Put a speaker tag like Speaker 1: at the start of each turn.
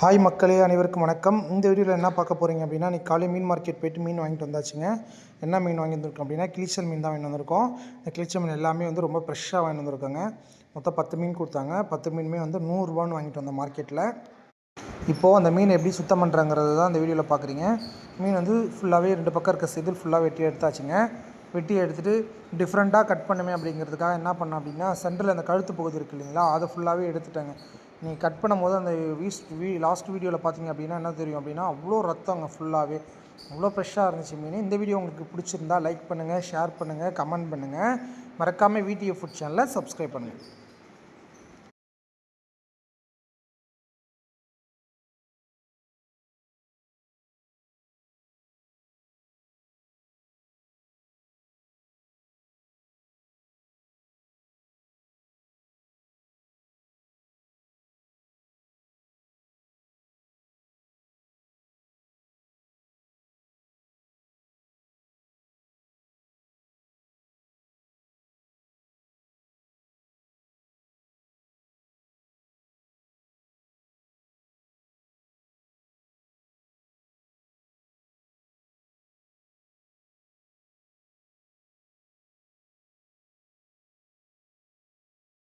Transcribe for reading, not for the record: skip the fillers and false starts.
Speaker 1: Hi மக்களே, அனைவருக்கும் வணக்கம். இந்த வீடியோவில் என்ன பார்க்க போகிறீங்க அப்படின்னா, இன்றைக்கி காலையில் மீன் மார்க்கெட் போய்ட்டு மீன் வாங்கிட்டு வந்தாச்சுங்க. என்ன மீன் வாங்கி வந்திருக்கோம் அப்படின்னா, கிளிச்சல் மீன் தான் வாங்கி வந்திருக்கோம். இந்த கிளிச்சல் மீன் எல்லாமே ரொம்ப ஃப்ரெஷ்ஷாக வாங்கி வந்திருக்காங்க. மொத்தம் 10 மீன் கொடுத்தாங்க. 10 மீனுமே 100 வாங்கிட்டு வந்தோம் மார்க்கெட்டில். இப்போது அந்த மீன் எப்படி சுத்தம் பண்ணுறாங்கிறது தான் இந்த வீடியோவில் பார்க்குறீங்க. மீன் ஃபுல்லாகவே 2 பக்கம் இருக்க செதில் ஃபுல்லாக வெட்டி எடுத்தாச்சுங்க. வெட்டி எடுத்துகிட்டு டிஃப்ரெண்ட்டாக கட் பண்ணுமே அப்படிங்கிறதுக்காக என்ன பண்ணேன் அப்படின்னா, சென்டரில் அந்த கழுத்து பகுதி இருக்குது இல்லைங்களா, அதை ஃபுல்லாகவே எடுத்துட்டேங்க. நீங்கள் கட் பண்ணும்போது அந்த லாஸ்ட் வீடியோவில் பார்த்தீங்க அப்படின்னா என்ன தெரியும் அப்படின்னா, அவ்வளோ ரத்தங்க ஃபுல்லாகவே அவ்வளோ ஃப்ரெஷ்ஷாக இருந்துச்சு மீன். இந்த வீடியோ உங்களுக்கு பிடிச்சிருந்தா லைக் பண்ணுங்கள், ஷேர் பண்ணுங்கள், கமெண்ட் பண்ணுங்கள். மறக்காமல் VTF ஃபுட் சேனலை சப்ஸ்கிரைப் பண்ணுங்கள்.